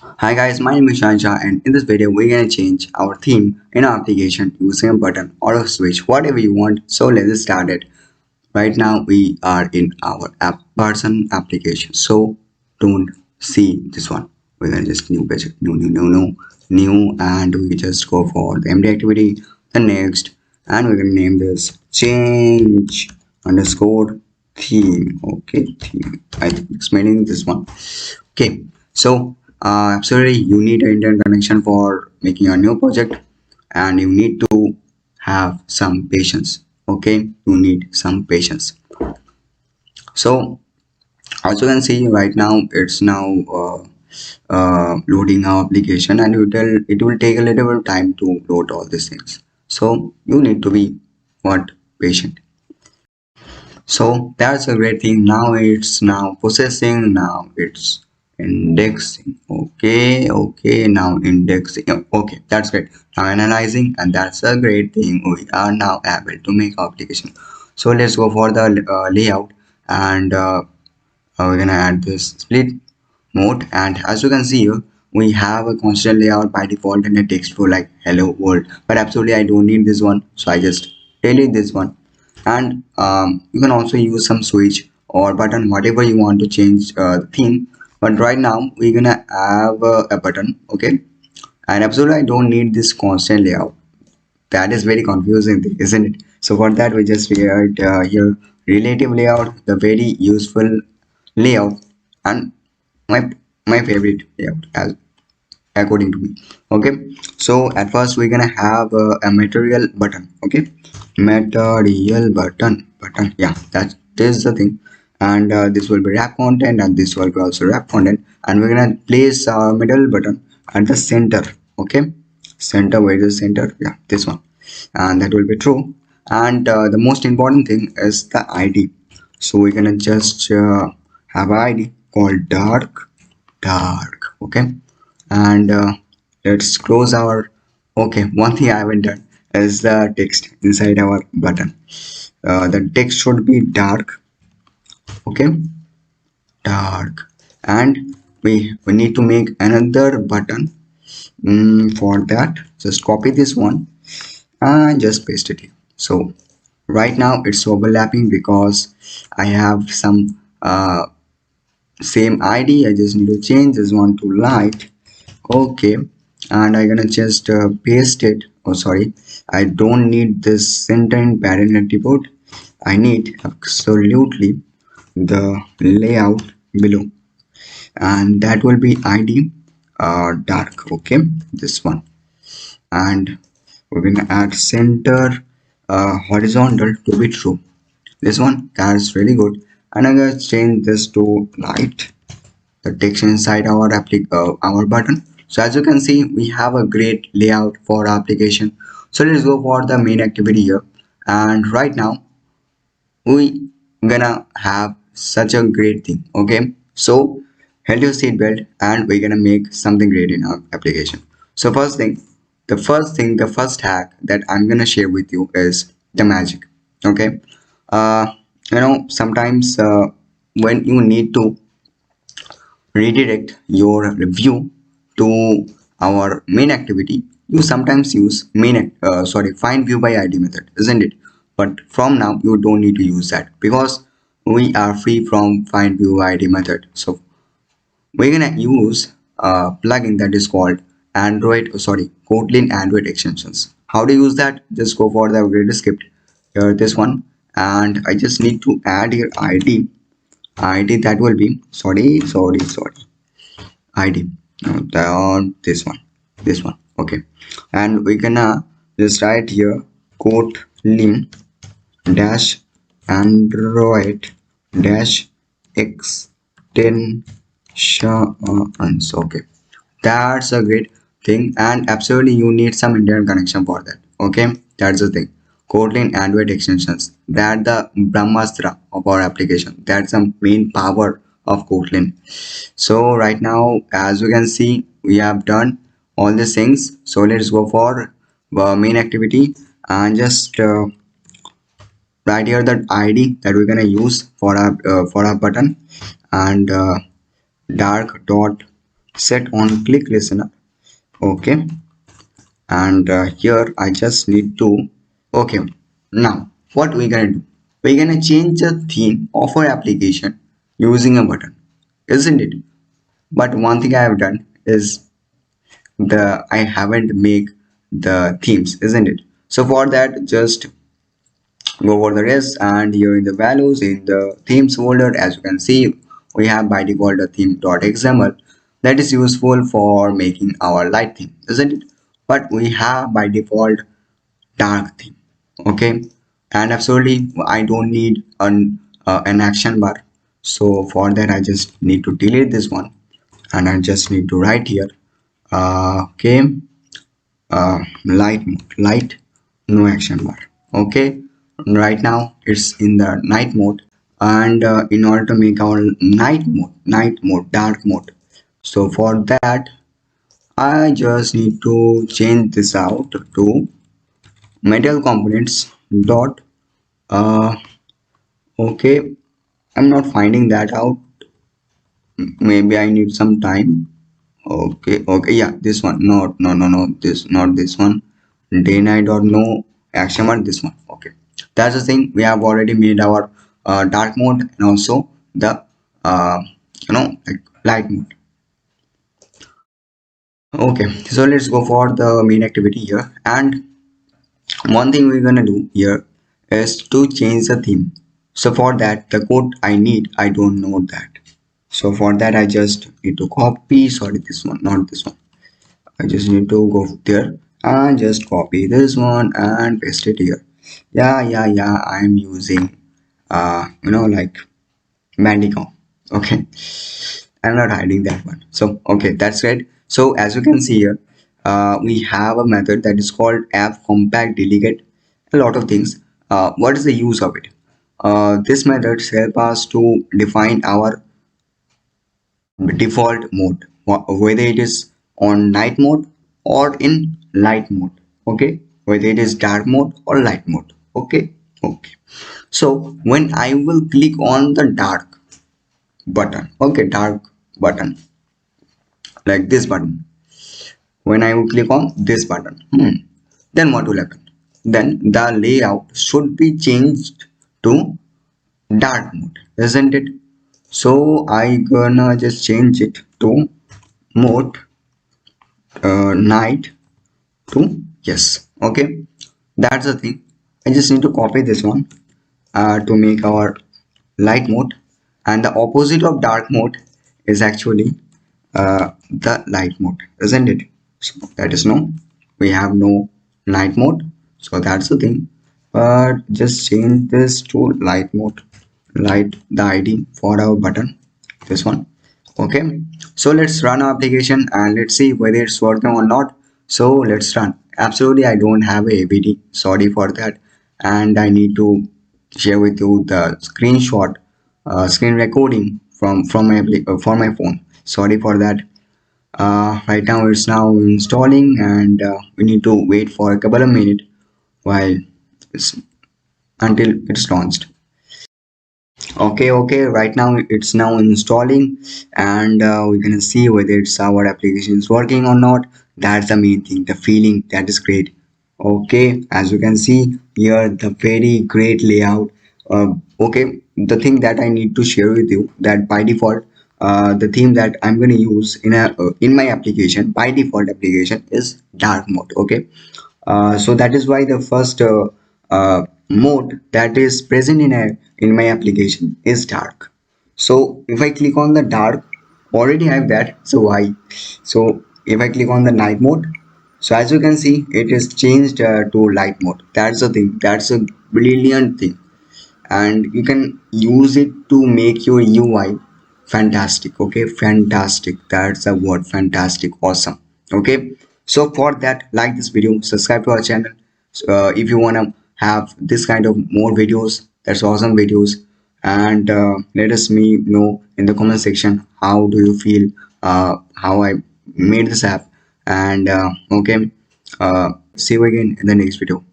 Hi guys, my name is Shansha and in this video we're gonna change our theme in our application using a button or a switch, whatever you want. So let's start it. Right now we are in our app person application. So don't see this one. We're gonna just new page, new, and we just go for the empty activity, the next, and we're gonna name this change underscore theme. Okay, theme. I'm explaining this one. Okay, so absolutely you need an internet connection for making a new project, and you need to have some patience. Okay, you need some patience. So as you can see right now, it's now loading our application, and it will take a little bit of time to load all these things. So you need to be what patient. So that's a great thing. Now it's now processing. Now it's indexing. Okay, now indexing. Okay, that's great. Now analyzing, and that's a great thing. We are now able to make our application. So let's go for the layout, and we're gonna add this split mode. And as you can see here, we have a constant layout by default and a text for like hello world. But absolutely, I don't need this one, so I just delete this one. And you can also use some switch or button, whatever you want to change the theme. But right now we're gonna have a button. Okay, and absolutely I don't need this constant layout. That is very confusing thing, isn't it? So for that we just create here relative layout, the very useful layout, and my my favorite layout as according to me. Okay, so at first we're gonna have a material button. Okay, material button, yeah, that is the thing. And this will be wrap content, and this will be also wrap content, and we're gonna place our middle button at the center. Okay, center, where is the center? Yeah, this one, and that will be true. And the most important thing is the id. So we're gonna just have an id called dark. Okay, and let's close our. Okay, one thing I haven't done is the text inside our button. The text should be dark. Okay, dark. And we need to make another button. For that, just copy this one and just paste it here. So right now it's overlapping because I have some same id. I just need to change this one to light. Okay, and I'm gonna just paste it. Oh sorry, I don't need this center in parent attribute. I need absolutely the layout below, and that will be id dark. Okay, this one. And we're gonna add center horizontal to be true. This one, that's really good. And I'm gonna change this to light, the text inside our button. So as you can see, we have a great layout for our application. So let's go for the main activity here. And right now we gonna have such a great thing. Okay, so hold your seat belt, and we're gonna make something great in our application. So the first hack that I'm gonna share with you is the magic. Okay, uh sometimes when you need to redirect your review to our main activity, you sometimes use find view by id method, isn't it? But from now you don't need to use that because we are free from find view id method. So we're gonna use a plugin that is called kotlin-android extensions. How to use that? Just go for the upgraded script here, this one, and I just need to add here id that will be sorry id. This one. Okay, and we gonna just write here kotlin dash android dash extensions. Okay, that's a great thing, and absolutely you need some internet connection for that. Okay, that's the thing. Kotlin Android extensions, that the brahmastra of our application. That's the main power of Kotlin. So right now, as you can see, we have done all these things. So let's go for main activity, and just right here that id that we're gonna use for our button, and dark dot set on click listener. Okay, and here I just need to, okay, now what we're gonna do, we're gonna change the theme of our application using a button, isn't it? But one thing I have done is the I haven't make the themes, isn't it? So for that, just go over the rest, and here in the values in the themes folder, as you can see, we have by default a theme.xml that is useful for making our light theme, isn't it? But we have by default dark theme. Okay, and absolutely I don't need an action bar. So for that I just need to delete this one, and I just need to write here okay, light, no action bar. Okay, right now it's in the night mode, and in order to make our night mode dark mode, so for that I just need to change this out to metal components dot uh okay, I'm not finding that out. Maybe I need some time. Okay, okay, yeah, this one. No, this, not this one. Day night or no action mode, this one. Okay, that's the thing. We have already made our dark mode and also the uh like light mode. Okay, so let's go for the main activity here, and one thing we're gonna do here is to change the theme. So for that, the code I need, I don't know that. So for that I just need to copy, sorry, this one, not this one. I just need to go there and just copy this one and paste it here. Yeah, I'm using like Bandicom. Okay, I'm not hiding that one. So okay, that's great. So as you can see here, we have a method that is called app compact delegate a lot of things. What is the use of it? This method help us to define our default mode, whether it is on night mode or in light mode. Okay, whether it is dark mode or light mode. Okay, okay. So when I will click on the dark button, okay, dark button, like this button, when I will click on this button, then what will happen? Then the layout should be changed to dark mode, isn't it? So I gonna just change it to mode night to yes. Okay, that's the thing. I just need to copy this one to make our light mode, and the opposite of dark mode is actually the light mode, isn't it? So that is no, we have no night mode, so that's the thing. But just change this to light mode, light the id for our button, this one. Okay, so let's run our application and let's see whether it's working or not. So let's run. Absolutely I don't have a avd, sorry for that, and I need to share with you the screenshot, screen recording from my for my phone. Sorry for that. Right now it's now installing, and we need to wait for a couple of minutes while it's until it's launched. Okay, right now it's now installing, and we're gonna see whether it's our application is working or not. That's the main thing, the feeling, that is great. Okay, as you can see here, the very great layout. Okay, the thing that I need to share with you, that by default the theme that I'm going to use in my application, by default application, is dark mode. Okay, so that is why the first mode that is present in my application is dark. So if I click on the dark, already I have that, so why? So if I click on the night mode, so as you can see it is changed to light mode. That's the thing, that's a brilliant thing, and you can use it to make your UI fantastic. Okay, fantastic, that's a word, fantastic, awesome. Okay, so for that, like this video, subscribe to our channel. If you want to have this kind of more videos, that's awesome videos, and let us me know in the comment section how do you feel, how I made this app. And okay, see you again in the next video.